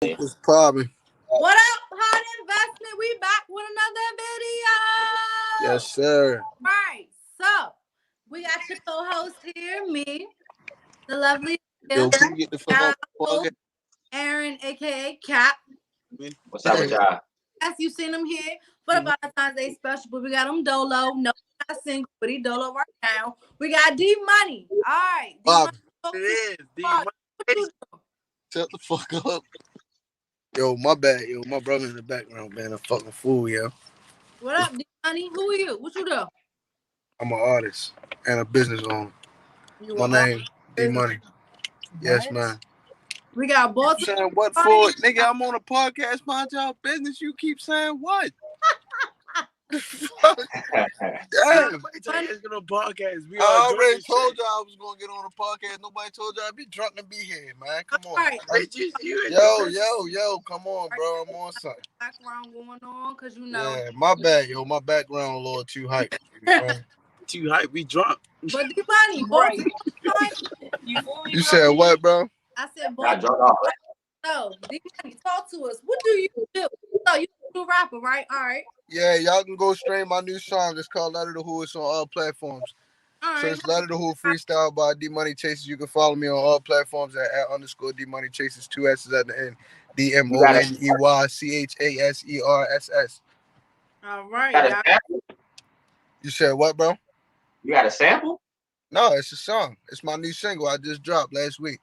It's probably. What up, Hot Investment? We back with another video. Yes, sir. Right. So we got your co-host here, me, the lovely Yo, can you get the fuck on the podcast? Aaron, aka Cap. What's up with y'all? As you seen him here for the Valentine's Day special, but we got him Dolo. No, not single, but he Dolo right now. We got D Money. All right. D Money. It is. D Money. Shut the fuck up. Yo, my bad. Yo, my brother in the background, man. A fucking fool, yo. What up, D Money? Who are you? What you do? I'm an artist and a business owner. My name, D Money. Yes, man. We got both. Saying what for? Nigga, I'm on a podcast, mind y'all business. You keep saying what? Fuck. Damn. Get on podcast. I already told y'all I was gonna get on a podcast. Nobody told y'all I'd be drunk to be here, man. Come on. Right. Yo, come on, bro. I'm on something. Background going on, cause you know. Yeah, my bad, yo. My background a little too hype. Too hype. We drunk. But D Money, both. You said what, bro? I said, boy, I drunk off. so D Money, talk to us. What do you do? So you do rapper, right? All right. Yeah, y'all can go stream my new song. It's called Letter to Who. It's on all platforms. All right. So it's Letter to Who freestyle by D Money Chases. You can follow me on all platforms at @_D Money Chases. 2 S's at the end. DMONEYCHASERSS. All right. You said what, bro? You got a sample? No, it's a song. It's my new single I just dropped last week.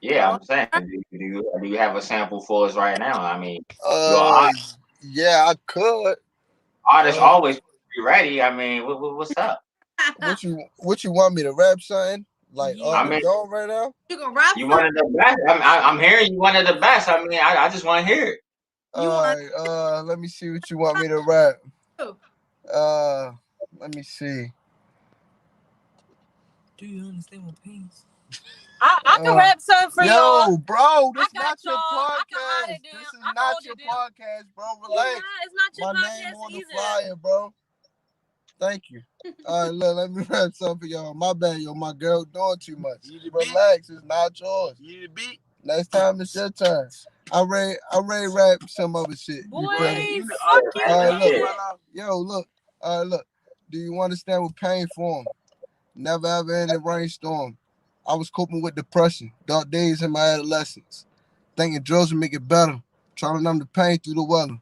Yeah, I'm saying. Do you have a sample for us right now? I mean, yeah, I could. Artists always be ready. I mean, what's up? What you want me to rap something? Like on the dome right now? You can rap. You one of the best. I'm hearing you one of the best. I mean, I just want to hear it. Let me see what you want me to rap. Let me see. Do you understand what pains? I can rap something for y'all. Yo, bro, this is not your podcast. This is not your podcast, bro. Relax. It's not your My podcast name on the either. flyer, bro. Thank you. All right, look, let me rap something for y'all. My bad, yo. My girl doing too much. Relax. It's not yours. You the beat. Next time it's your turn. I ready rap some other shit. Boy, fuck you. All right, look. Yo, look. All right, look. Do you understand what pain form? Never ever in a rainstorm. I was coping with depression, dark days in my adolescence. Thinking drugs would make it better. Trying to numb the pain through the weather.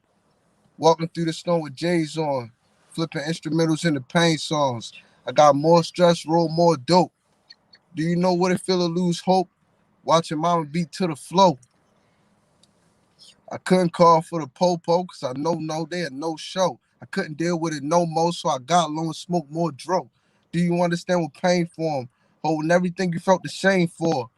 Walking through the snow with J's on. Flipping instrumentals into pain songs. I got more stress, roll more dope. Do you know what it feel to lose hope? Watching mama beat to the flow. I couldn't call for the po-po because I know they had no show. I couldn't deal with it no more, so I got low and smoked more dro. Do you understand what pain form? Holding everything you felt the shame for.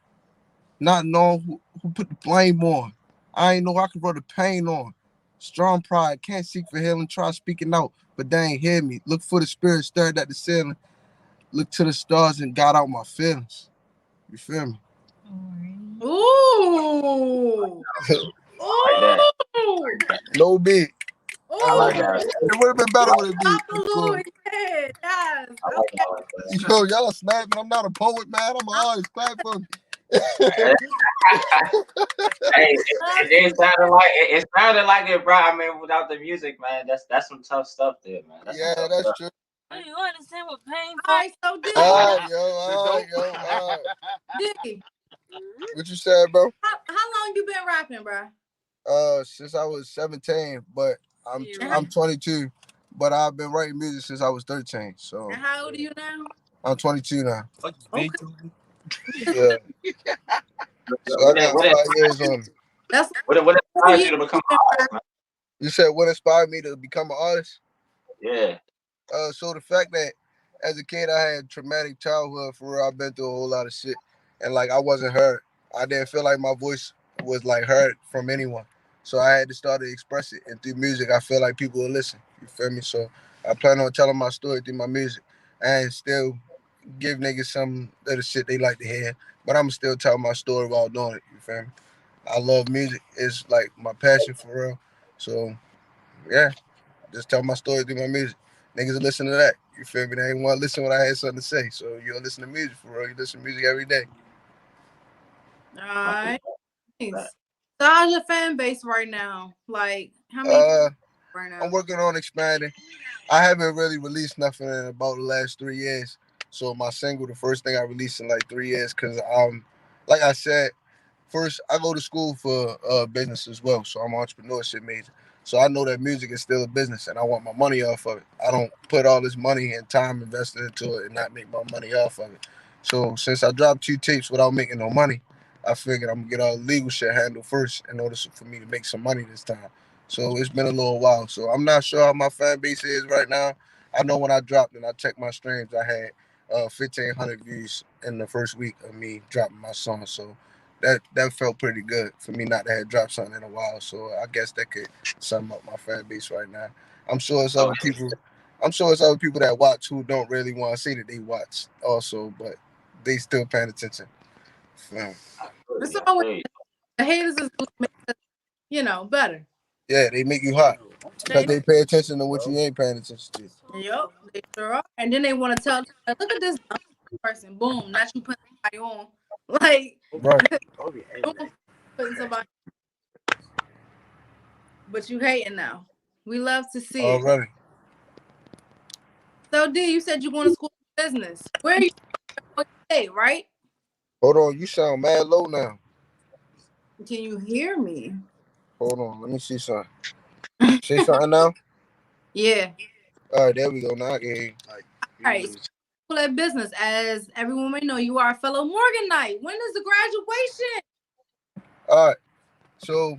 Not knowing who put the blame on. I ain't know I could rub the pain on. Strong pride, can't seek for healing, try speaking out, but they ain't hear me. Look for the spirit, stared at the ceiling. Look to the stars and got out my feelings. You feel me? Ooh. Ooh. No big. I like that. It would have been better with it beat. Yes. Okay. Yo, y'all snapping. I'm not a poet, man. I'm an artist. Clap for me. Hey, it sounded like it, bro. I mean, without the music, man, that's some tough stuff there, man. That's true. Do you understand what pain for? All right, so D. All right. D. What you said, bro? How long you been rapping, bro? Since I was 17, but I'm 22. But I've been writing music since I was 13. So. And how old are you now? I'm 22 now. Okay. Yeah. So I got 5 years on it. That's what inspired you to become an artist, man? You said what inspired me to become an artist? Yeah. So the fact that as a kid I had traumatic childhood, for real, I've been through a whole lot of shit. And like I wasn't heard. I didn't feel like my voice was like heard from anyone. So I had to start to express it. And through music, I feel like people will listen. You feel me? So I plan on telling my story through my music and still give niggas some of the shit they like to hear. But I'm still tell my story while doing it. You feel me? I love music. It's like my passion for real. So yeah, just tell my story through my music. Niggas will listen to that. You feel me? They ain't want to listen when I had something to say. So you'll listen to music for real. You listen to music every day. All right. Nice. So how's your fan base right now? Like, how many Uh, right I'm now? working on expanding. I haven't really released nothing in about the last 3 years. So my single, the first thing I released in like 3 years, because like I said, first I go to school for business as well. So I'm an entrepreneurship major. So I know that music is still a business, and I want my money off of it. I don't put all this money and time invested into it and not make my money off of it. So since I dropped 2 tapes without making no money, I figured I'm gonna get all the legal shit handled first in order for me to make some money this time. So it's been a little while. So I'm not sure how my fan base is right now. I know when I dropped and I checked my streams, I had 1,500 views in the first week of me dropping my song. So that felt pretty good for me not to have dropped something in a while. So I guess that could sum up my fan base right now. I'm sure it's other Okay. people. I'm sure it's other people that watch who don't really want to say that they watch also, but they still paying attention. Yeah, I feel It's you. I always feel you. the haters is what makes us, better. yeah, they make you hot because They, they pay attention to what you ain't paying attention to. yep, they sure are. And then they want to tell, like, look at this dumb person. Boom, not you putting somebody on. Like, Right. no one putting somebody, but you hating now. We love to see it. Already. So D, you said you going to school for business. Where are you stay, right? Hold on, you sound mad low now. Can you hear me? Hold on, let me see something. Say something now. Yeah. All right, there we go. Now I can hear you. All right. So school at business, as everyone may know, you are a fellow Morganite. When is the graduation? All right, so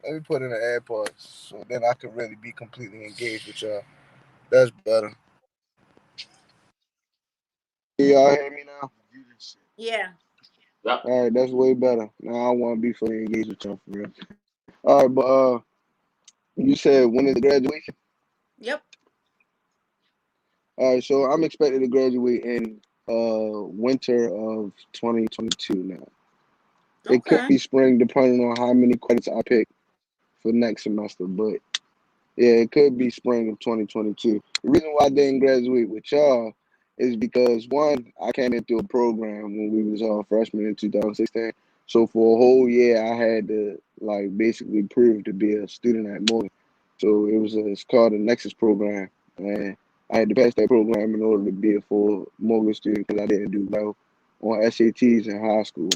let me put in the AirPods so then I can really be completely engaged with y'all. That's better. Y'all hear me now? Yeah. Yep. All right, that's way better. Now I want to be fully engaged with y'all for real. All right, but you said when is the graduation? Yep. All right, so I'm expected to graduate in winter of 2022 now. It could Okay. be spring depending on how many credits I pick for next semester, but yeah, it could be spring of 2022. The reason why I didn't graduate with y'all is because one, I came into a program when we was all freshmen in 2016. So for a whole year, I had to like basically prove to be a student at Morgan. So it's called the Nexus program, and I had to pass that program in order to be a full Morgan student because I didn't do well on SATs in high school.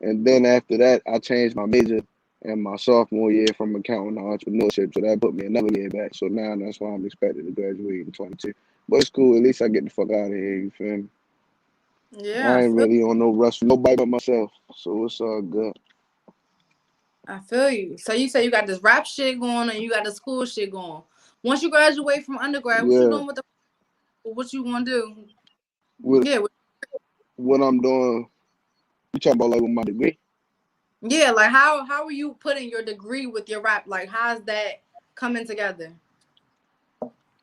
And then after that, I changed my major in my sophomore year from accounting to entrepreneurship. So that put me another year back. So now that's why I'm expected to graduate in 22. But it's cool. At least I get the fuck out of here. You feel me? Yeah, I ain't really on no rush for nobody but myself. So it's all good. I feel you. So you say you got this rap shit going and you got the school shit going. Once you graduate from undergrad, what you Yeah. doing with the what you gonna do? What Yeah, what I'm doing, you talking about like with my degree? yeah. Like how are you putting your degree with your rap? Like how's that coming together?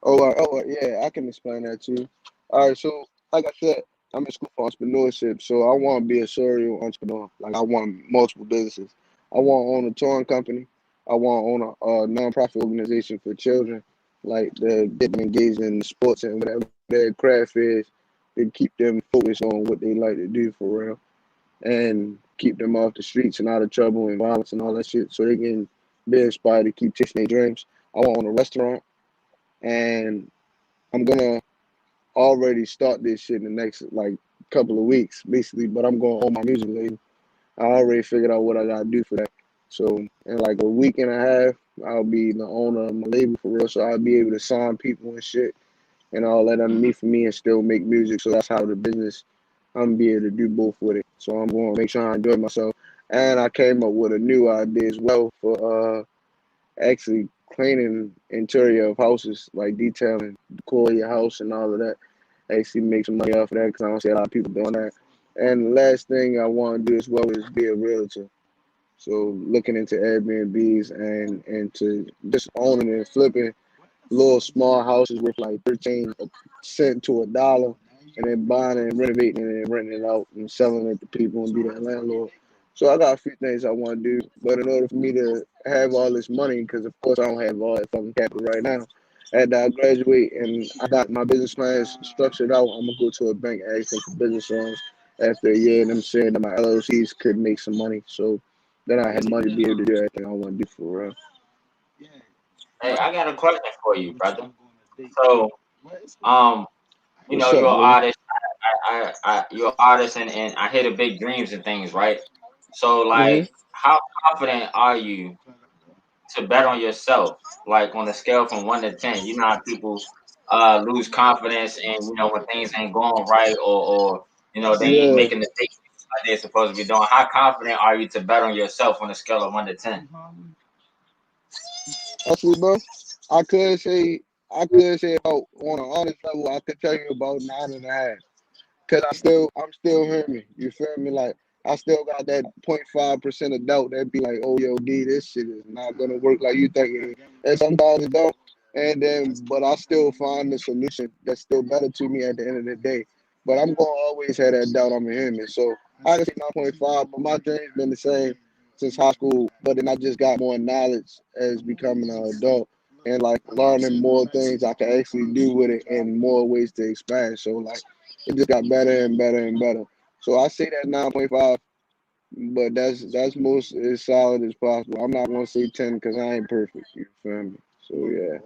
Yeah, I can explain that to you. All right, so like I said, I'm in school for entrepreneurship, so I want to be a serial entrepreneur. Like I want multiple businesses. I want to own a touring company. I want to own a nonprofit organization for children, like to get them engaged in sports and whatever their craft is, to keep them focused on what they like to do for real, and keep them off the streets and out of trouble and violence and all that shit, so they can be inspired to keep chasing their dreams. I want to own a restaurant, and I'm gonna already start this shit in the next like couple of weeks, basically. But I'm going on my music label. I already figured out what I gotta do for that. So in like a week and a half, I'll be the owner of my label for real. So I'll be able to sign people and shit and all that underneath of me and still make music. So that's how the business I'm gonna be able to do both with it. So I'm gonna make sure I enjoy myself. And I came up with a new idea as well for actually cleaning interior of houses, like detailing, decor your house and all of that. Actually make some money off of that because I don't see a lot of people doing that. And the last thing I want to do as well is be a realtor. So looking into Airbnbs and to just owning and flipping little small houses worth like 13 cent to a dollar, and then buying it and renovating it and renting it out and selling it to people and be that landlord. So I got a few things I want to do, but in order for me to have all this money, because of course I don't have all that fucking capital right now, after I graduate and I got my business plans structured out, I'm gonna go to a bank and ask them for business loans after a year, and I'm saying that my LLCs could make some money. So then I had money to be able to do everything I want to do for real. Hey, I got a question for you, brother. So, um, What's you're up, an brother? artist. You're an artist, and I hear the big dreams and things, right? So, Hmm. like, how confident are you to bet on yourself, like on a scale from 1 to 10? You know how people lose confidence, and when things ain't going right, or they ain't Yeah, making the things like they're supposed to be doing. How confident are you to bet on yourself on a scale of 1 to 10? actually, bro, I could say I could say about on an honest level, I could tell you about 9.5. Cause I'm still hearing. You feel me? Like I still got that 0.5% of doubt that be like, oh yo, D, this shit is not gonna work like you think it is. And sometimes it don't. And then, but I still find the solution that's still better to me at the end of the day. But I'm gonna always have that doubt I'm a human. So I can say 9.5, but my dream's been the same since high school. But then I just got more knowledge as becoming an adult and like learning more things I can actually do with it and more ways to expand. So like it just got better and better and better. So I say that 9.5, but that's most as solid as possible. I'm not gonna say 10 because I ain't perfect. You feel me? So yeah.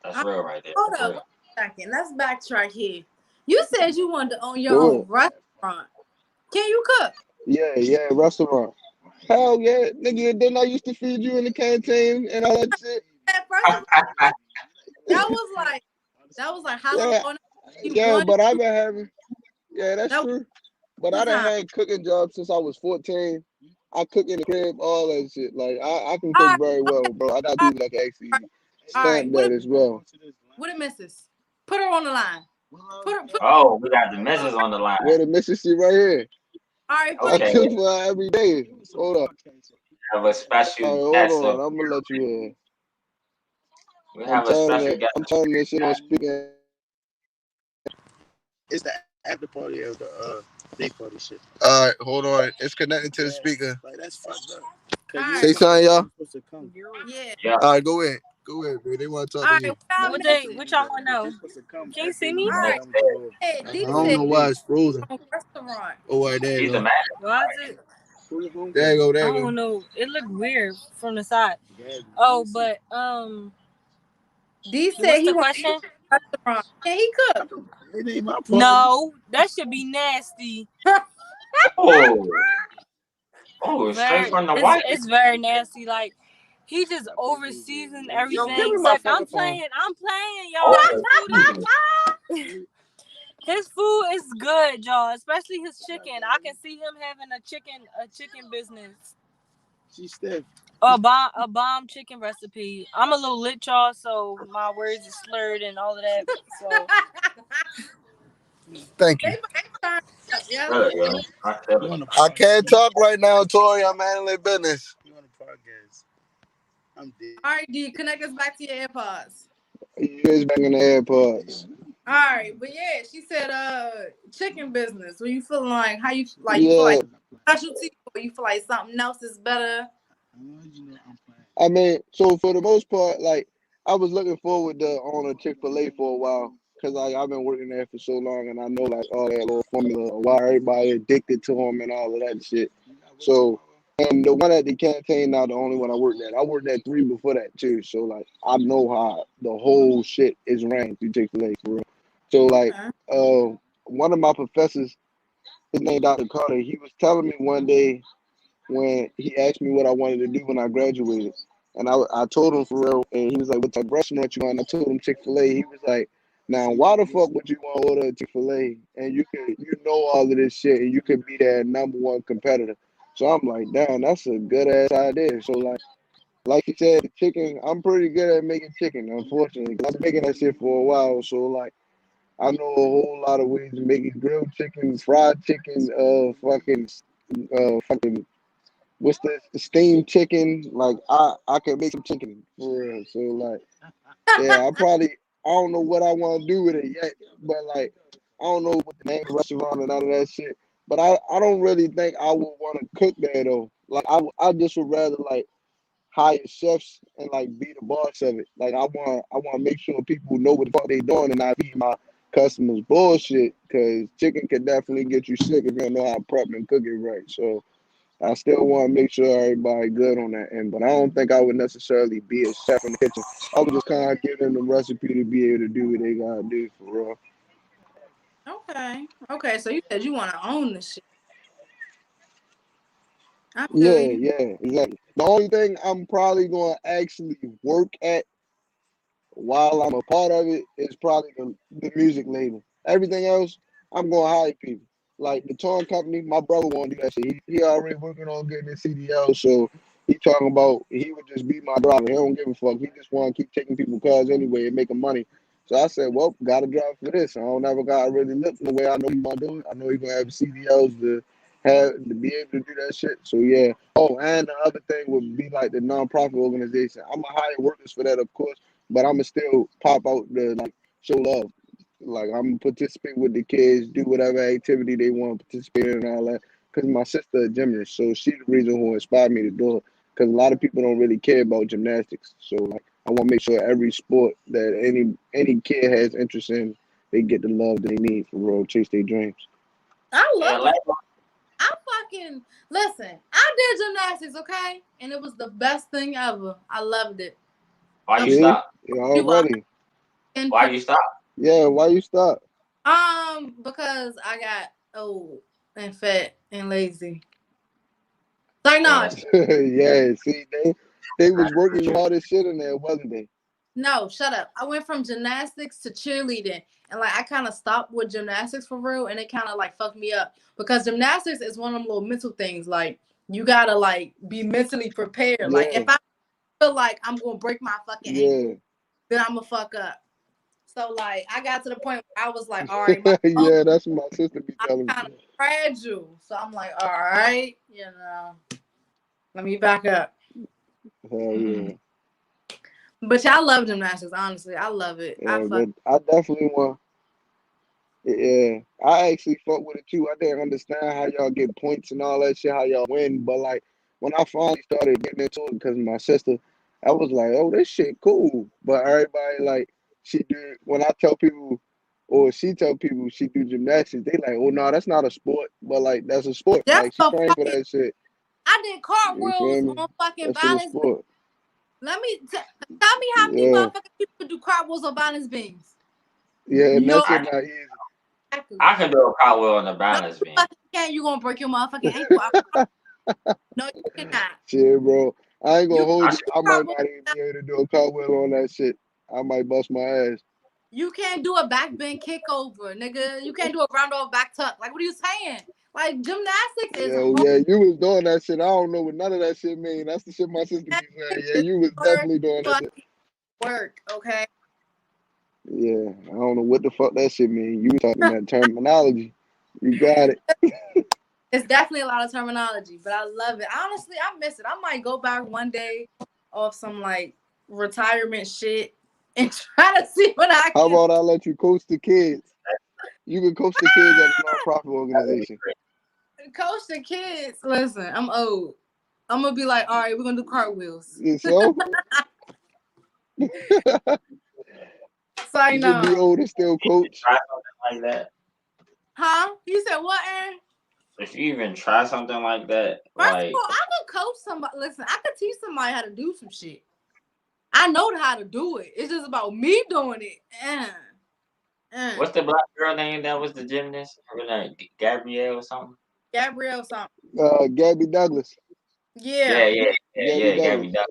That's real, right there. Hold That's up real. 1 second. Let's backtrack here. You said you wanted to own your Go own ahead. restaurant. Can you cook? Yeah, yeah, restaurant. Hell yeah, nigga. Didn't I used to feed you in the canteen and all that shit? First of all, that was like how long Yeah, ago? You yeah. wanted But I've been having. Yeah, that's that true. But I was done time. had cooking jobs since I was 14. I cook in the crib, all that shit. Like I can All cook right, very okay, well, bro. I got all people that can right, actually all right. stamp that as well. What a missus? Put her on the line. Put Oh, we got the her on misses the line. on the line. Where the Mississippi right here. All right, put I it. Okay, cook for her every day. Hold up. have a special All right, hold guest. on. I'm gonna let you in. We have a special guest. I'm turning this shit on speaker. It's the after party of the big party shit. All right, hold on. It's connected to the speaker. Like that's fucked up. All Say right, something, y'all. yeah. Yeah. All right, go ahead. Go ahead, man. They want to talk All to right, you. What y'all want to know? Can you see me? all right. Next day. Hey, I D don't said know why it's frozen. restaurant. Oh, right, there you He's the go. man. Why is it? There you go. I There you don't go. know. It looked weird from the side. Oh, but D said what's he the wants question? a restaurant. Can he cook? It ain't my problem. No, that should be nasty. Oh, oh, straight Very, from the it's white. it's very nasty. Like he just over seasoned Yo, give everything. me It's my like fucking phone. I'm playing, y'all. Oh, His food is good, y'all. Especially his chicken. I can see him having a chicken business. She's stiff. A bomb chicken recipe. I'm a little lit, y'all, so my words are slurred and all of that. So Thank They you. might turn up, yeah. good, yo. I feel it. I can't talk right now, Tori. I'm handling business. You want a podcast? I'm dead. All right, D, connect us back to your AirPods. You is back in the AirPods. All right, but yeah, she said chicken business. When you feeling like how you feel Yeah, like specialty or you feel like something else is better? I mean, so for the most part, like I was looking forward to own a Chick-fil-A for a while because like I've been working there for so long and I know like all that little formula, why everybody addicted to them and all of that shit. So, and the one at the canteen not the only one I worked at. I worked at three before that too. So like I know how the whole shit is ran through Chick-fil-A for real. So like Okay. one of my professors, his name Dr. Carter, he was telling me one day when he asked me what I wanted to do when I graduated. And I told him for real, and he was like, "What type of restaurant you want?" I told him Chick-fil-A. He was like, "Now, why the fuck would you want to order a Chick-fil-A and you know all of this shit and you could be their number one competitor?" So I'm like, "Damn, that's a good ass idea." So like you said, the chicken, I'm pretty good at making chicken, unfortunately, 'cause I've been making that shit for a while. So like, I know a whole lot of ways to make it: grilled chicken, fried chicken, fucking what's the steamed chicken? Like I can make some chicken for real. So like yeah, I don't know what I want to do with it yet, but like I don't know what the name of the restaurant and none of that shit. But I don't really think I would want to cook there though. Like I just would rather like hire chefs and like be the boss of it. Like I want to make sure people know what the fuck they doing and not feed my customers bullshit. Cause chicken can definitely get you sick if you don't know how to prep and cook it right. So I still want to make sure everybody good on that end, but I don't think I would necessarily be a chef in the kitchen. I would just kind of give them the recipe to be able to do what they gotta do for real. Okay. Okay. So you said you want to own the shit. I feel Yeah, you. yeah, exactly. The only thing I'm probably gonna actually work at while I'm a part of it is probably the music label. Everything else, I'm gonna hire people. Like the touring company, my brother won't do that shit. He already working on getting his CDL, so he talking about he would just be my driver. He don't give a fuck. He just want to keep taking people cars anyway and making money. So I said, well, gotta drive for this. I don't ever gotta really look the way I know he want to do it. I know he gonna have CDLs to be able to do that shit. So yeah. Oh, and the other thing would be like the nonprofit organization. I'm gonna hire workers for that, of course, but I'ma still pop out the like show love. Like I'm participate with the kids, do whatever activity they want to participate in and all that. Cause my sister a gymnast, so she's the reason who inspired me to do it. Cause a lot of people don't really care about gymnastics, so like I want to make sure every sport that any kid has interest in, they get the love they need for real, chase their dreams. I Yeah, love like it. I fucking listen. I did gymnastics, okay, and it was the best thing ever. I loved it. why you So See, stop? yeah, you are already. in Why you stop? Yeah, why you stop? because I got old and fat and lazy. Like Damn, no, that's Yeah, see, they was working true. hard as shit in there, wasn't they? no, shut up. I went from gymnastics to cheerleading, and like I kind of stopped with gymnastics for real, and it kind of like fucked me up because gymnastics is one of them little mental things. Like you gotta like be mentally prepared. Like if Yeah, I feel like I'm gonna break my fucking ankle, yeah, then I'm gonna fuck up. So like I got to the point where I was like, all right, my bones yeah. That's what my sister be are telling kind of me. fragile. So I'm like, all right, let me back up. Hell Mm-hmm. yeah. But y'all love gymnastics, honestly. I love it. I Yeah, fuck. but I definitely want. Yeah, I actually fuck with it too. I didn't understand how y'all get points and all that shit, how y'all win. But like when I finally started getting into it because of my sister, I was like, oh, this shit cool. But everybody like she do when I tell people or she tell people she do gymnastics, they like, oh no, that's not a sport. But like that's a sport. That's Like she a trained for fucking. that shit. I did You feel cartwheels me? on fucking That shit a balance beams. sport. Tell me how many Yeah, motherfucking people do cartwheels on balance beams. yeah, and that No, I shit can, not easy. exactly. I can do a cartwheel on the No, balance you beam. fucking can't. You gonna break your motherfucking ankle. No, you cannot. Shit, bro. I ain't You gonna I hold you. should, I might cartwheel. not even be able to do a cartwheel on that shit. I might bust my ass. You can't do a back bend kick over, nigga. You can't do a ground over back tuck. Like, what are you saying? Like, gymnastics is Yeah, hard. yeah, you was doing that shit. I don't know what none of that shit mean. That's the shit my sister be saying. Yeah, It's you was hard definitely doing that shit. fucking work, okay? Yeah, I don't know what the fuck that shit mean. You talking that terminology. You got it. It's definitely a lot of terminology, but I love it. Honestly, I miss it. I might go back one day off some like retirement shit and try to see what I How can about I let you coach the kids? You can coach the kids at a nonprofit that would be organization. great. coach the kids. Listen, I'm old. I'm gonna be like, all right, we're gonna do cartwheels. Yeah, so So I you can be know. old and still If you coach. try something like that, Huh? You said what, Aaron? if you even try something like that, First of like all, I could coach somebody. Listen, I could teach somebody how to do some shit. I know how to do it. It's just about me doing it. what's the black girl name that was the gymnast? Her name Gabrielle or something? Gabrielle something. Gabby Douglas. Yeah, Yeah, yeah, yeah, Gabby yeah. Douglas. Gabby Douglas.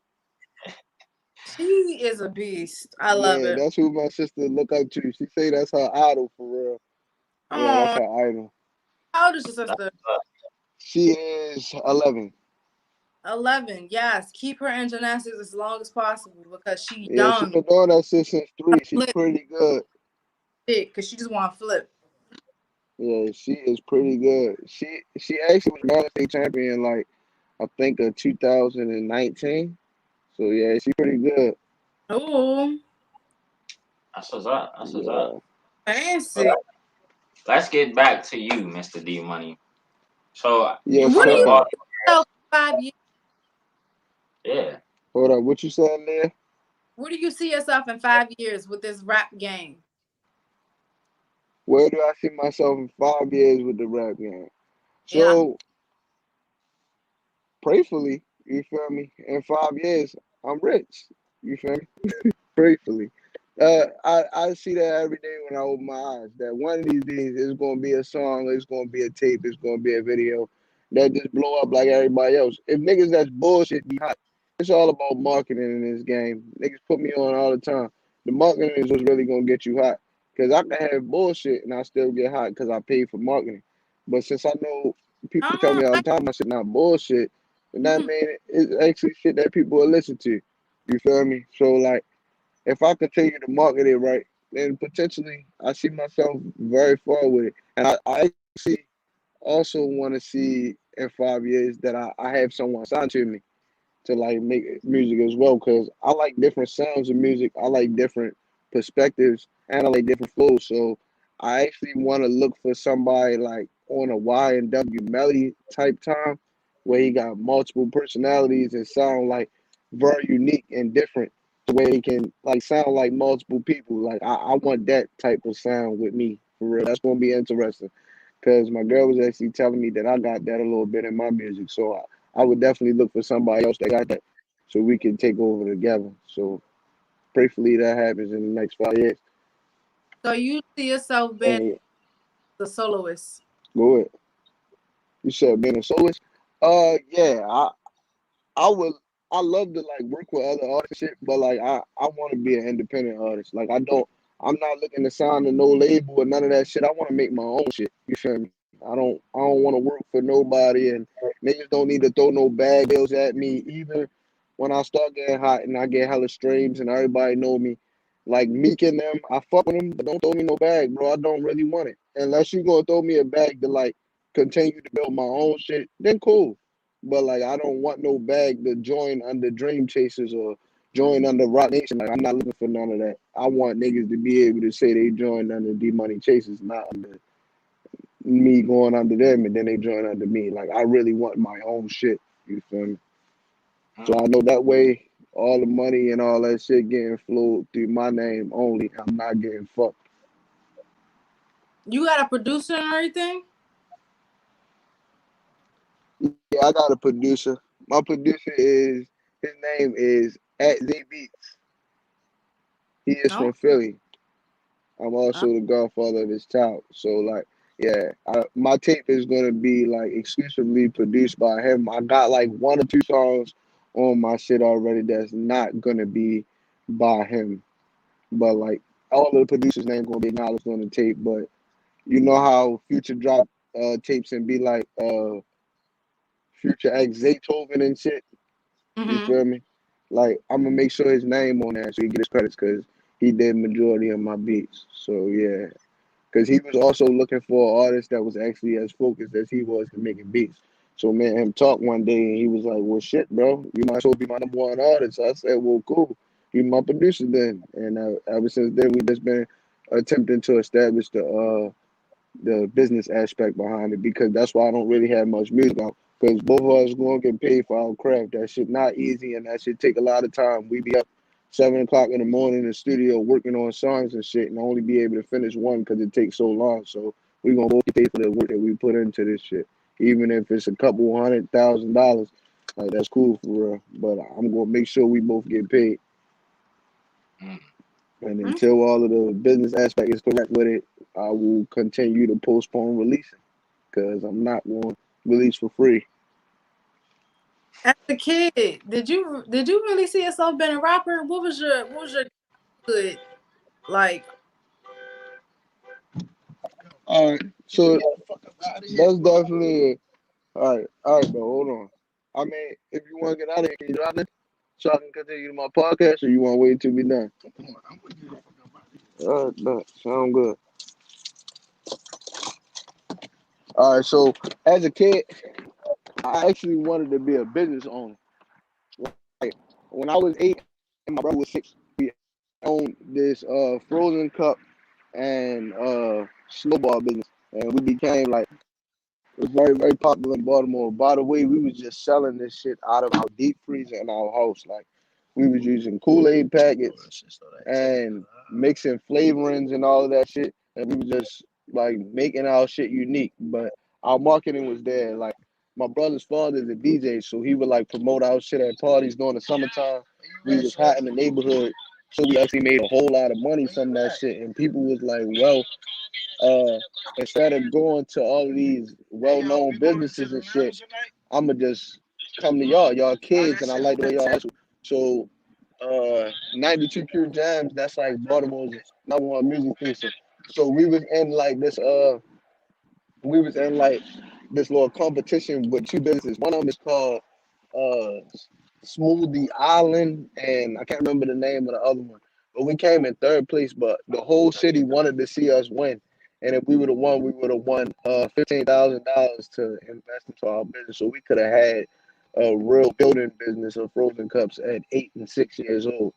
she is a beast. I love Yeah, it. that's who my sister look up to. She say that's her idol for real. Yeah, that's Oh, her idol. how old is your That's sister? what's up. She is 11. 11. Yes, keep her in gymnastics as long as possible because she Yeah, she young. been doing that shit since 3. She Flip pretty good. it because she just want to flip. Yeah, she is pretty good. She actually was Maryland State champion like I think of 2019. So yeah, she pretty good. Oh, That's what's up. That's what's up. Yeah. But fancy. let's get back to you, Mr. D Money. So you Yes, What from do the you sir. Baltimore? see yourself in 5 years? Yeah. Hold up, what you saying there? Where do you see yourself in 5 years with this rap game? Where do I see myself in 5 years with the rap game? Yeah. So prayfully, you feel me? In 5 years, I'm rich. You feel me? Gratefully. I see that every day when I open my eyes. That one of these days it's gonna be a song, it's gonna be a tape, it's gonna be a video that just blow up like everybody else. If niggas that's bullshit be hot, it's all about marketing in this game. Niggas put me on all the time. The marketing is what's really gonna get you hot. Cause I can have bullshit and I still get hot because I paid for marketing. But since I know people tell me all the time my shit not bullshit, and that mean it's actually shit that people will listen to. You feel me? So like if I continue to market it right, then potentially I see myself very far with it. And I actually also want to see in 5 years that I have someone signed to me to like make music as well because I like different sounds of music. I like different perspectives and I like different flows. So I actually want to look for somebody like on a Y and W Melly type time where he got multiple personalities and sound like very unique and different to where he can like sound like multiple people. Like I want that type of sound with me for real. That's gonna be interesting because my girl was actually telling me that I got that a little bit in my music. So I would definitely look for somebody else that got that so we can take over together. So prayerfully that happens in the next 5 years. So you see yourself being And the soloist. go ahead. You said being a soloist? Yeah, I would I love to like work with other artists and shit, but like I want to be an independent artist. Like I'm not looking to sign to no label or none of that shit. I want to make my own shit. You feel me? I don't want to work for nobody and niggas don't need to throw no bad deals at me. Even when I start getting hot and I get hella streams and everybody know me, like Meek and them, I fuck with them, but don't throw me no bag, bro. I don't really want it. Unless you gonna throw me a bag to like continue to build my own shit, then cool. But like I don't want no bag to join under Dream Chasers or join under Rock Nation. Like I'm not looking for none of that. I want niggas to be able to say they joined under D Money Chasers, not under me going under them and then they join under me. Like I really want my own shit. You feel me? So I know that way all the money and all that shit getting flowed through my name only. I'm not getting fucked. You got a producer and everything? Yeah, I got a producer. My producer is his name is at Z Beats. He is No. from Philly. I'm also the godfather of his child. So like, yeah, my tape is gonna be like exclusively produced by him. I got like one or two songs on my shit already that's not gonna be by him, but like all of the producers' name gonna be acknowledged on the tape. But you know how Future drop tapes and be like Future X Zaytoven and shit. You Mm-hmm. feel me? Like I'm gonna make sure his name on there so he get his credits because he did majority of my beats. So yeah, because he was also looking for an artist that was actually as focused as he was to making beats. So me and him talked one day, and he was like, "Well, shit, bro, you might as well be my number one artist." So I said, "Well, cool, you my producer then." And ever since then, we just been attempting to establish the business aspect behind it because that's why I don't really have much music out. Because both of us gonna get paid for our craft. That shit not easy and that shit take a lot of time. We be up 7 o'clock in the morning in the studio working on songs and shit and only be able to finish one because it takes so long. So we gonna both get paid for the work that we put into this shit. Even if it's a couple $100,000, like that's cool for real. But I'm gonna make sure we both get paid. And until all of the business aspect is correct with it, I will continue to postpone releasing because I'm not going to release for free. As a kid, did you really see yourself being a rapper? What was your good like? All right, so that's definitely all right, bro. Hold on. I mean, if you want to get out of here, can you drop it so I can continue my podcast, or you want to wait till we done? All right, no, sound good. All right, so as a kid, I actually wanted to be a business owner. Like when I was 8 and my brother was 6, we owned this frozen cup and snowball business, and we became like it was very very popular in Baltimore. By the way, we was just selling this shit out of our deep freezer in our house. Like we was using Kool-Aid packets and mixing flavorings and all of that shit, and we was just like making our shit unique. But our marketing was there. Like my brother's father is a DJ, so he would like promote our shit at parties during the summertime. We was hot in the neighborhood, so we actually made a whole lot of money from that shit. And people was like, well, uh, instead of going to all of these well-known businesses and shit, I'ma just come to y'all kids, and I like the way y'all hustle. So 92 Pure Jams, that's like Baltimore's number one music station. So we was in like this little competition with two businesses. One of them is called uh Smoothie Island, and I can't remember the name of the other one. But we came in third place, but the whole city wanted to see us win. And if we would have won, we would have won $15,000 to invest into our business. So we could have had a real building business of frozen cups at 8 and 6 years old.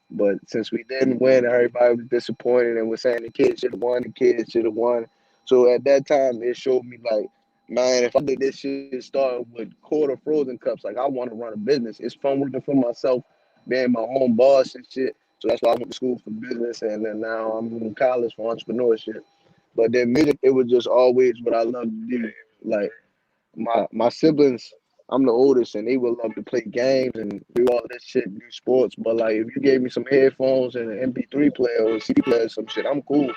But since we didn't win, everybody was disappointed and was saying the kids should have won, the kids should have won. So at that time, it showed me like, man, if I did this shit starting with quarter frozen cups, like I want to run a business. It's fun working for myself, being my own boss and shit. So that's why I went to school for business, and then now I'm in college for entrepreneurship. But then music, it was just always what I loved to do. Like my siblings, I'm the oldest, and they would love to play games and do all this shit, do sports. But like, if you gave me some headphones and an MP3 player or a CD player or some shit, I'm cool.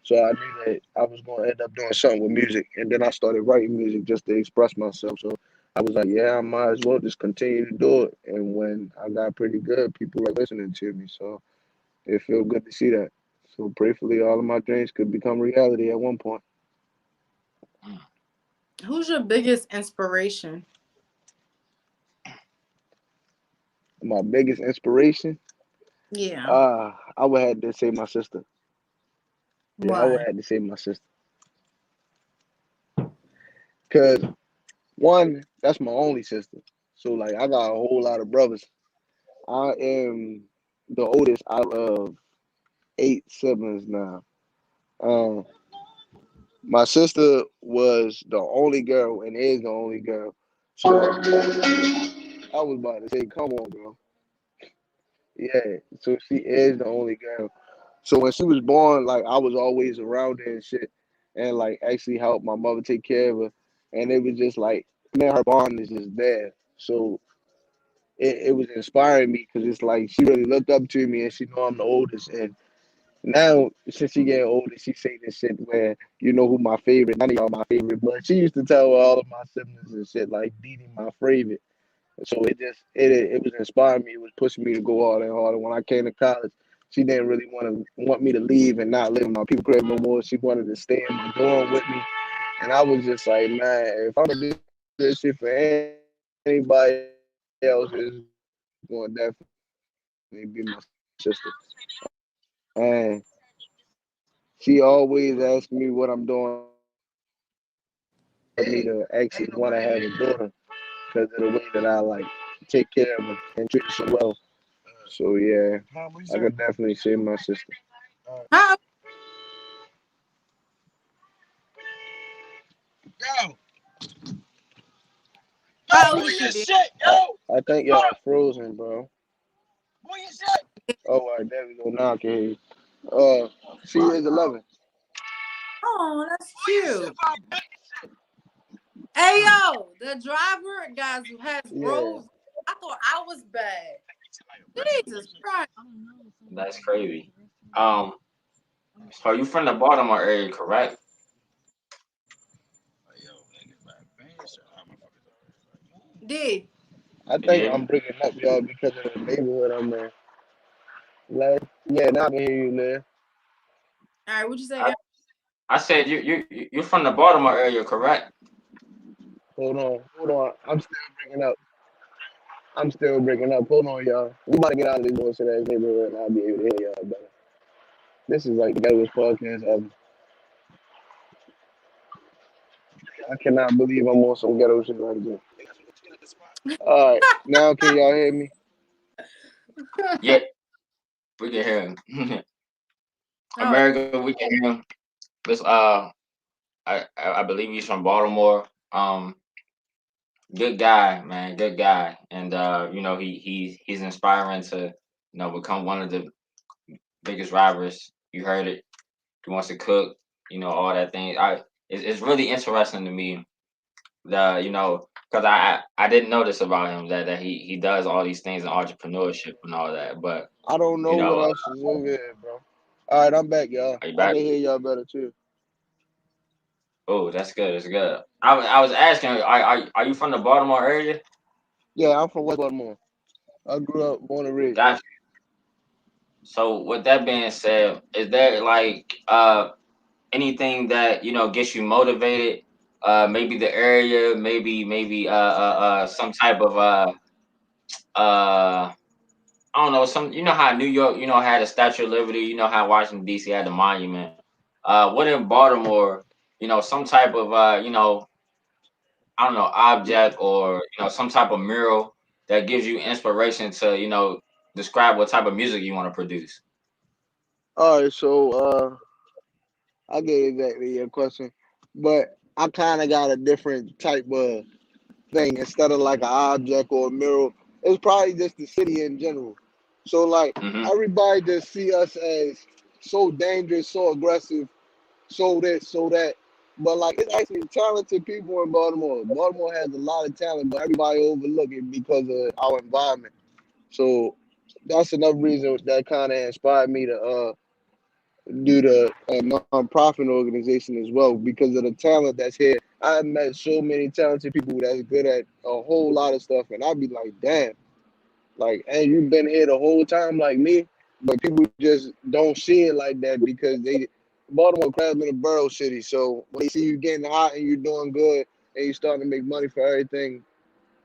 So I knew that I was going to end up doing something with music, and then I started writing music just to express myself. So I was like, yeah, I might as well just continue to do it. And when I got pretty good, people were listening to me. So it felt good to see that. So prayerfully, all of my dreams could become reality at one point. Who's your biggest inspiration? My biggest inspiration, Yeah. I would have to say my sister. Yeah, I would Why? have to say my sister. Cause one, that's my only sister. So like, I got a whole lot of brothers. I am the oldest out of 8 siblings now. Um, my sister was the only girl and is the only girl. So I was about to say, come on, bro. Yeah. So she is the only girl. So when she was born, like I was always around her and shit, and like actually helped my mother take care of her. And it was just like, man, her bond is just there. So it was inspiring me because it's like she really looked up to me, and she know I'm the oldest. And now since she getting older, she say this shit where you know who my favorite. None of y'all my favorite, but she used to tell all of my siblings and shit like Didi my favorite. So it was inspiring me. It was pushing me to go harder and harder. When I came to college, she didn't really want me to leave and not live in my people crib no more. She wanted to stay in my dorm with me, and I was just like, man, if I'm gonna do this shit for anybody else, it's gonna definitely be my sister. And she always asks me what I'm doing and shit, and it inspired me to actually want to have a daughter because of the way that I like take care of her and treat her so well. So yeah, I could definitely say my sister. How how old is she, dude? I think y'all frozen, bro. Oh, all right, there we go. Now I can hear you. She is 11. Oh, that's cute. Hey yo, the driver guys who has Yeah. bros. I thought I was bad. Jesus Christ. That's crazy. Um, so you from the Baltimore area, correct? D. I Can you think hear I'm me? breaking up, y'all, because of the neighborhood I'm in. Like, yeah, now I can hear you, man. All right, what you say I, again? I said you're from the Baltimore area, correct? Hold on. I'm still breaking up. I'm still breaking up. Hold on, y'all. We about to get out of this bullshit ass neighborhood and I'll be able to hear y'all better. This is like the ghettoest podcast ever. I cannot believe I'm on some ghetto shit like this. All right, now can y'all hear me? Yeah, we can hear him. Oh, America, we can hear him. This I believe he's from Baltimore. Good guy, man, good guy, and he's inspiring to become one of the biggest rappers. You heard it. He wants to cook, all that thing. It's really interesting to me Because I didn't notice about him that he does all these things in entrepreneurship and all that. But I don't know you what know, else is over here, bro. All right, I'm back, y'all. are you I back? can hear y'all better too. Oh, that's good. That's good. I was asking, are you from the Baltimore area? Yeah, I'm from West Baltimore. I grew up, born and raised. Gotcha. So with that being said, is there like anything that gets you motivated? Maybe the area, maybe some type of uh I don't know, some how New York, had the Statue of Liberty, how Washington DC had the monument. What in Baltimore, some type of I don't know, object or some type of mural that gives you inspiration to, describe what type of music you want to produce. All right, so I get exactly your question, but I kind of got a different type of thing instead of like an object or a mural. It's probably just the city in general. So like Hmm. everybody just see us as so dangerous, so aggressive, so this, so that. But like it's actually talented people in Baltimore. Baltimore has a lot of talent, but everybody overlook it because of our environment. So that's another reason that kind of inspired me to do the nonprofit organization as well because of the talent that's here. I've met so many talented people that's good at a whole lot of stuff, and I'd be like, damn, like, and you've been here the whole time like me, but people just don't see it like that because they Baltimore crabs in a borough city. So when they see you getting hot and you're doing good and you starting to make money for everything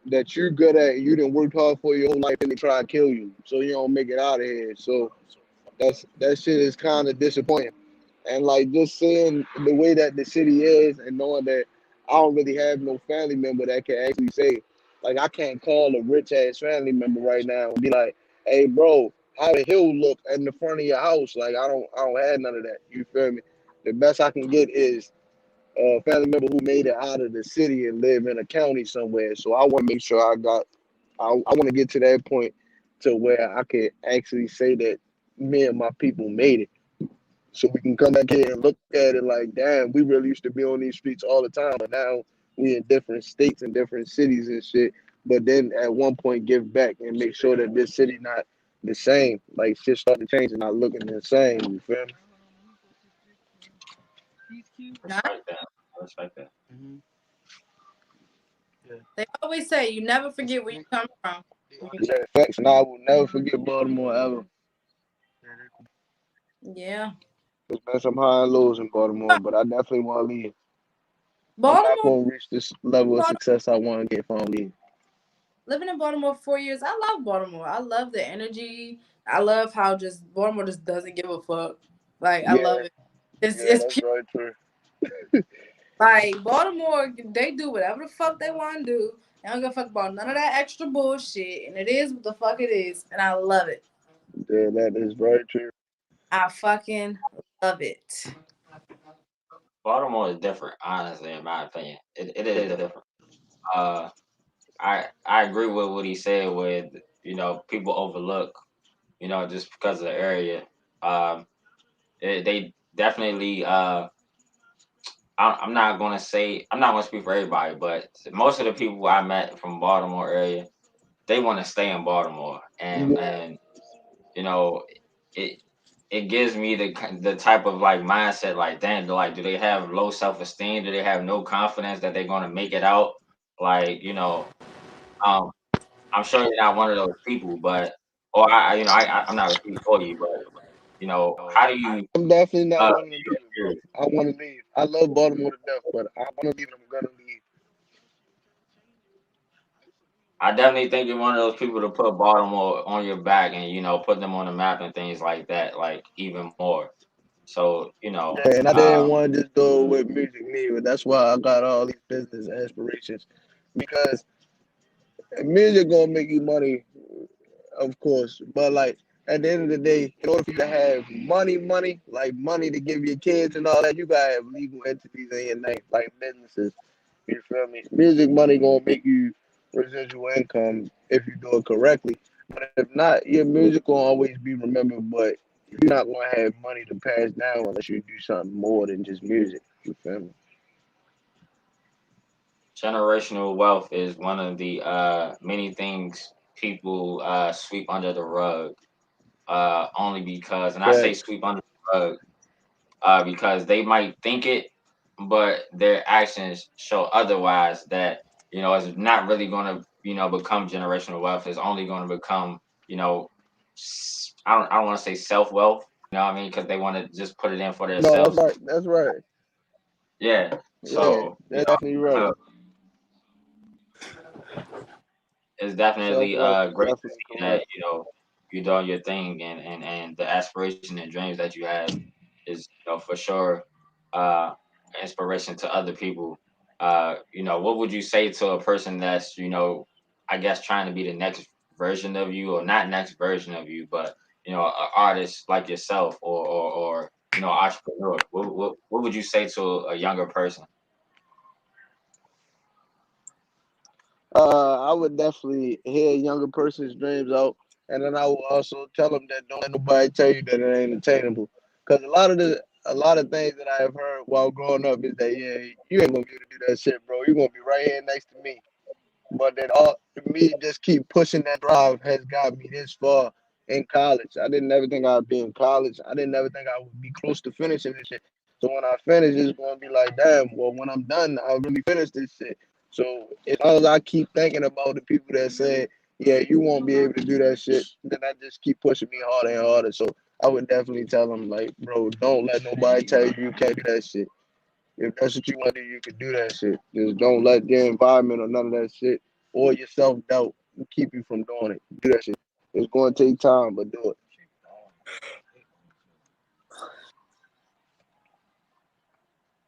that you're good at and you didn't work hard for your whole life, and they try to kill you, so you don't make it out of here. So that shit is kind of disappointing. And like just seeing the way that the city is and knowing that I don't really have no family member that can actually say, like I can't call a rich ass family member right now and be like, hey bro, how the hill look in the front of your house? Like I don't have none of that. You feel me? The best I can get is a family member who made it out of the city and live in a county somewhere. So I want to make sure I want to get to that point to where I can actually say that me and my people made it. So we can come back here and look at it like, damn, we really used to be on these streets all the time, but now we in different states and different cities and shit. But then at one point give back and make sure that this city not the same. Like shit start to change and not looking the same. You feel me? Respect that. I respect that. Mm-hmm. Yeah. They always say you never forget where you come from. Yeah, facts. And I will never forget Baltimore ever. Yeah. There's been some high and lows in Baltimore, but I definitely want to leave. I'm not Baltimore, going to reach this level of success I want to get if I don't leave. living in Baltimore for 4 years, I love Baltimore. I love the energy. I love how just Baltimore just doesn't give a fuck. Like I love Yeah, it. It's yeah, it's that's pure. right, true. Like Baltimore, they do whatever the fuck they want to do. They don't give a fuck about none of that extra bullshit, and it is what the fuck it is, and I love it. Yeah, that is very true. I fucking love it. Baltimore is different, honestly, in my opinion. It is different. Uh, I agree with what he said. With people overlook just because of the area. Um, they definitely. I'm not gonna say I'm not gonna speak for everybody, but most of the people I met from Baltimore area, they want to stay in Baltimore, Yeah, and you know, it it gives me the type of like mindset like, damn, do they have low self esteem? Do they have no confidence that they're gonna make it out? Like, um, I'm sure you're not one of those people, but or I'm not gonna speak for you, but how do you I'm definitely not one of them people, bro. feel? I want to leave. I love Baltimore to death, but I want to leave and I'm gonna leave. I definitely think you're one of those people to put Baltimore on your back and put them on the map and things like that, like even more. So Yeah, and I didn't want to just do it with music neither. That's why I got all these business aspirations because music gonna make you money, of course. But like at the end of the day, in order for you to have money, like money to give your kids and all that, you gotta have legal entities in your name, like businesses. You feel me? Music money gonna make you residual income if you do it correctly. But if not, your music gonna always be remembered, but you're not gonna have money to pass down unless you do something more than just music. You feel me? Generational wealth is one of the many things people sweep under the rug. Only because, and I say Facts. sweep under the rug because they might think it, but their actions show otherwise. That it's not really going to become generational wealth. It's only going to become you know I don't want to say self wealth. You know what I mean? Because they want to just put it in for No, that's themselves. right. That's right. Yeah. Yeah, So that's definitely right. it's Self definitely wealth is great to definitely see that correct. you're doing your thing, and the aspiration and dreams that you have is for sure uh inspiration to other people. What would you say to a person that's I guess trying to be the next version of you, or not next version of you, but an artist like yourself, or entrepreneur? What would you say to a younger person? I would definitely hear a younger person's dreams out, and then I will also tell them that don't let nobody tell you that it ain't attainable. Because a lot of things that I have heard while growing up is that yeah, you ain't gonna be able to do that shit, bro. You're gonna be right here next to me. But then all me just keep pushing that drive has got me this far in college. I didn't ever think I'd be in college. I didn't ever think I would be close to finishing this shit. So when I finish, it's gonna be like, damn. Well, when I'm done, I'll really finish this shit. So as long as I keep thinking about the people that say, yeah, you won't be able to do that shit, then I just keep pushing me harder and harder. So I would definitely tell them like, bro, don't let nobody tell you can't do that shit. If that's what you want to do, you can do that shit. Just don't let your environment or none of that shit or your self doubt keep you from doing it. Do that shit. It's going to take time, but do it.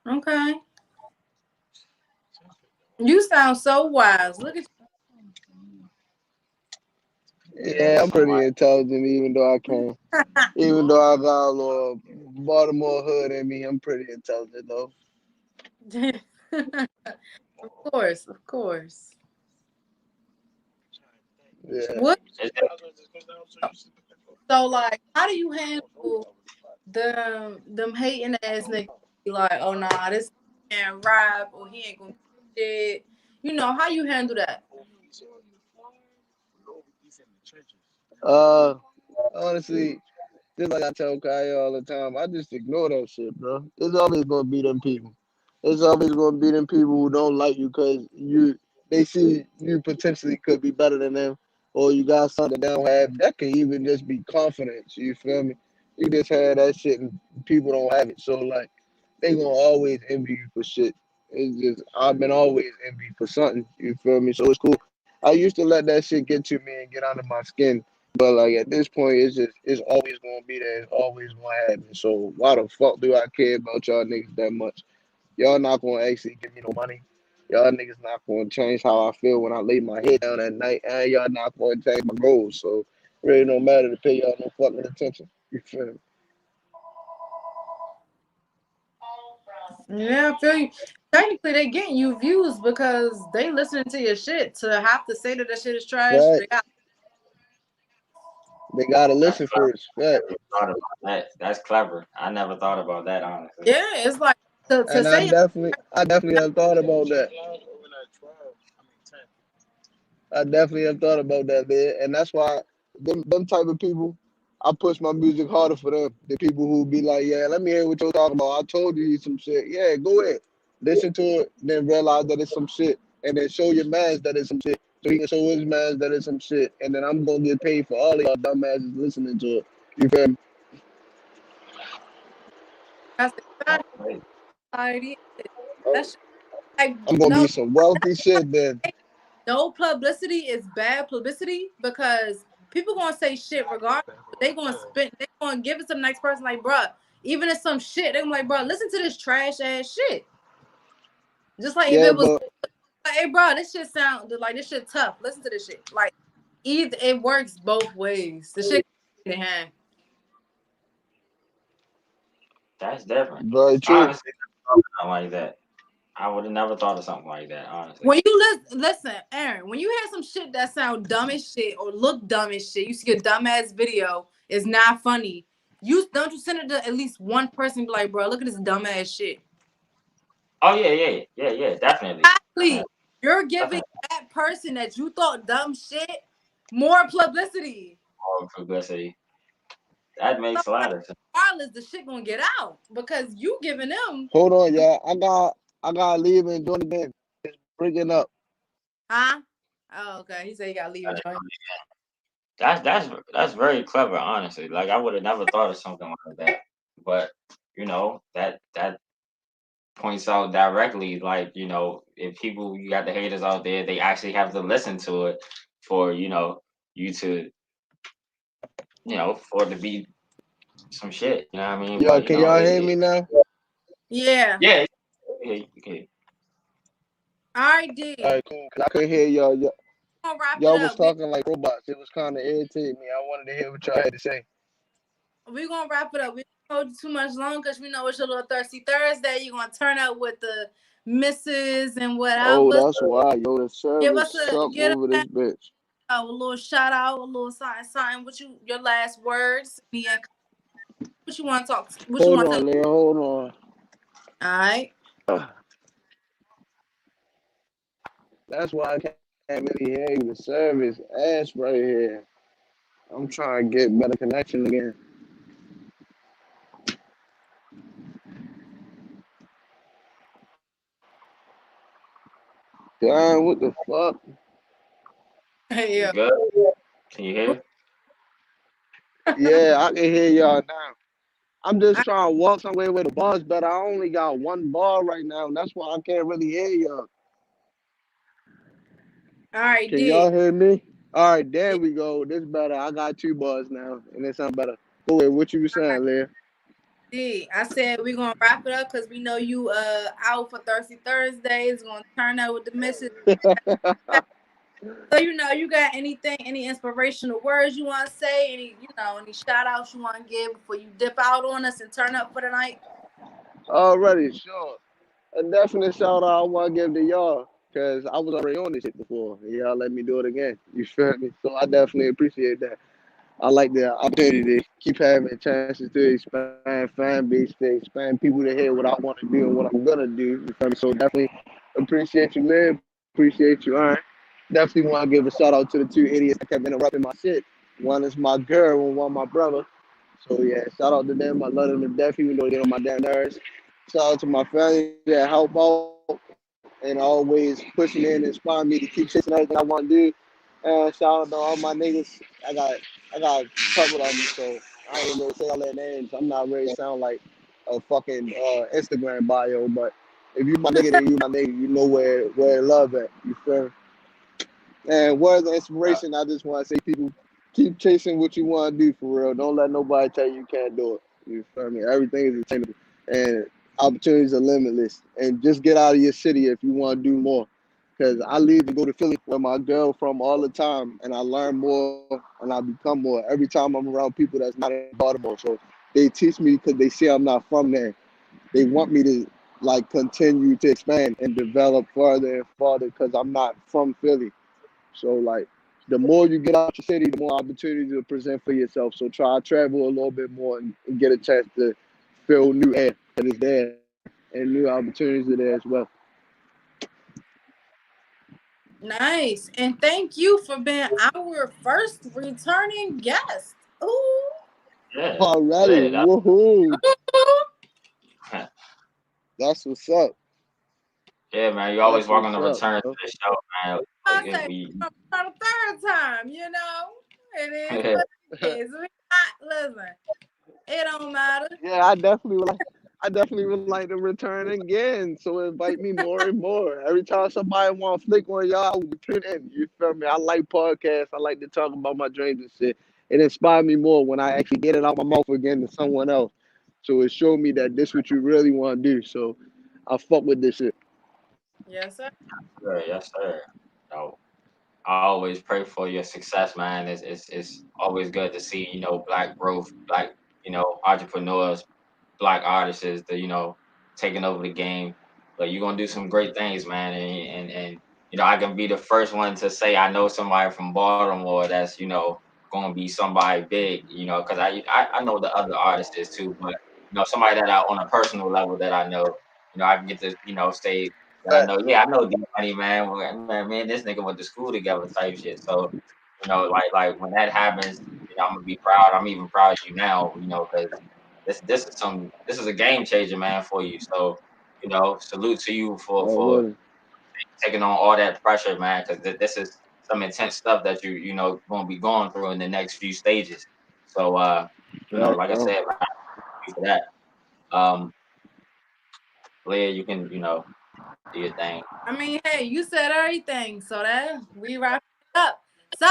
Okay. You sound so wise. Look at Yeah, I'm pretty intelligent, even though I can't. Even though I got a little Baltimore hood in me, I'm pretty intelligent though. you. Of course, of course. Yeah. What? Is So like, how do you handle them hating ass niggas? Be like, oh nah, this can't rap or he ain't gonna do shit. You know how you handle that? Uh, honestly, just like I tell Kaya all the time, I just ignore that shit, bro. It's always gonna be them people. It's always gonna be them people who don't like you because they see you potentially could be better than them, or you got something they don't have. That can even just be confidence. You feel me? You just had that shit and people don't have it. So like, they gonna always envy you for shit. It's just I've been always envied for something. You feel me? So it's cool. I used to let that shit get to me and get under my skin. But like at this point, it's always gonna be there. It's always gonna happen. So why the fuck do I care about y'all niggas that much? Y'all not gonna actually give me no money. Y'all niggas not gonna change how I feel when I lay my head down at night, and y'all not gonna change my goals. So it really don't matter to pay y'all no fucking attention. You feel me? Yeah, I feel you. Technically, they getting you views because they listening to your shit. To have to say that that shit is trash, they Fact. got. They gotta That's listen clever. first. Fact. Thought about that. That's clever. I never thought about that, honestly. Yeah, it's like to And say. I definitely have thought about that. I definitely have thought about that, man. And that's why them type of people, I push my music harder for them. The people who be like, yeah, let me hear what you're talking about. I told you some shit. Yeah, go ahead. Listen to it, then realize that it's some shit. And then show your mans that it's some shit. So he can show his mans that it's some shit. And then I'm going to get paid for all of y'all dumbasses listening to it. You feel me? That's exactly Right. society. That's like I'm going to no. be some wealthy shit then. No publicity is bad publicity because people gonna say shit regardless. But they gonna spend. They gonna give it to the next person. Like, bruh, even if some shit, they gonna be like, bruh, listen to this trash ass shit. Just like if Yeah, it was, but like, hey, bruh, this shit sound like this shit tough. Listen to this shit. Like, either it works both ways. The shit in hand. That's different. very true. Honestly, something like that. I would have never thought of something like that, honestly. When you listen, Aaron, when you hear some shit that sound dumb as shit or look dumb as shit, you see a dumbass video, it's not funny. You send it to at least one person and be like, bro, look at this dumbass shit. Oh yeah, yeah, yeah, yeah, definitely. Exactly. Definitely. You're That's giving that person that you thought dumb shit more publicity. more publicity. That So makes a like, lot of sense. regardless, the shit gonna get out because you giving them, Hold on, y'all. I gotta leave and join again. Breaking up. huh? Oh, okay. He said he got to leave and join. That's very clever, honestly. Like I would have never thought of something like that. But that points out directly, like if people you got the haters out there, they actually have to listen to it for you to for it to be some shit. You know what I mean? Yo, But can y'all hear me now? Yeah. yeah, okay. All right, D. All right, cool. 'Cause I couldn't hear y'all. We're gonna wrap it Y'all was up. We talking like robots. It was kind of irritating me. I wanted to hear what y'all had to say. we gonna wrap it up. We don't hold you too much longer because we know it's your little thirsty Thursday. You're gonna turn up with the misses and Oh, whatever. that's why. Yo, the Give service us a suck over this bitch. little shout out, a little something, something. What your last words? Me and what you want to talk? What you Hold want to? on, Leah. Hold on. All right. That's why I can't really hear you. The service ass right here. I'm trying to get better connection again. Damn, what the fuck? You Yeah. good? Can you hear? Yeah, I can hear y'all now. I'm just trying to walk somewhere where the bar's better. I only got one bar right now, and that's why I can't really hear y'all. All right, Can D. y'all hear me? All right, there we go. This better. I got two bars now, and it sound better. Go ahead. What you was All right, saying, Leah? D. I said we're gonna wrap it up because we know you out for Thirsty Thursdays. Gonna turn out with the misses. So you got anything, any inspirational words you want to say, any shout outs you want to give before you dip out on us and turn up for the night? Already, sure. A definite shout out I want to give to y'all because I was already on this shit before. And y'all let me do it again. You feel me? So I definitely appreciate that. I like the opportunity to keep having chances to expand fan base, to expand people to hear what I want to do and what I'm gonna do. You feel me? So definitely appreciate you, man. Appreciate you. All right. Definitely want to give a shout out to the two idiots that kept interrupting my shit. One is my girl and one my brother. So yeah, shout out to them. I love them to death, even though they on my damn nerves. Shout out to my family that help out and always pushing in and inspiring me to keep chasing everything I want to do. And shout out to all my niggas. I got a couple of them, so I ain't gonna say all their names. I'm not ready to sound like a fucking Instagram bio, but if you my nigga, then you my nigga. You know where love at. You feel me? And words of inspiration, I just want to say, people, keep chasing what you want to do for real. Don't let nobody tell you can't do it. You feel me? Everything is attainable, and opportunities are limitless. And just get out of your city if you want to do more. Because I leave to go to Philly where my girl from all the time, and I learn more and I become more every time I'm around people that's not in Baltimore. So they teach me because they see I'm not from there. They want me to like continue to expand and develop further and further because I'm not from Philly. So like the more you get out your city, the more opportunities to present for yourself. So try to travel a little bit more and get a chance to feel new air that is there and new opportunities are there as well. Nice. And thank you for being our first returning guest. Ooh. Yeah, Alrighty, yeah. woohoo! That's what's up. Yeah, man. You That's always what's welcome to up, return to bro. the show, man. I Like say we, for the third time, It is what it is. We not listen. It don't matter. Yeah, I definitely would like to return again. So invite me more and more. Every time somebody want to flick on y'all, I will tune in. You feel me? I like podcasts. I like to talk about my dreams and shit. It inspired me more when I actually get it out my mouth again to someone else. So it showed me that this what you really want to do. So I fuck with this shit. Yes, sir. sure, yes, sir. No, I always pray for your success, man. It's always good to see black growth, black entrepreneurs, black artists is taking over the game. But you're gonna do some great things, man. And I can be the first one to say I know somebody from Baltimore that's gonna be somebody big. Because I know the other artists is too, but somebody that I on a personal level that I know. I can get to say. I know. Yeah, I know D Money, man. Man, me and this nigga went to school together, type shit. So, like when that happens, I'm gonna be proud. I'm even proud of you now, because this is a game changer, man, for you. So, salute to you for Already. taking on all that pressure, man, because this is some intense stuff that gonna be going through in the next few stages. So, Fact, like I bro. said, man, for that. Um, Leah, you can, do your thing. I mean, hey, you said everything, so that we wrap it up. So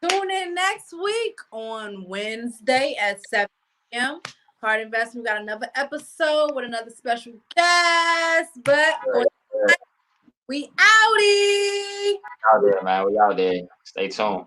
tune in next week on Wednesday at 7 p.m. Heart Investment. We got another episode with another special guest. But for Right. tonight, we outie. Out there, man. We out there. Stay tuned.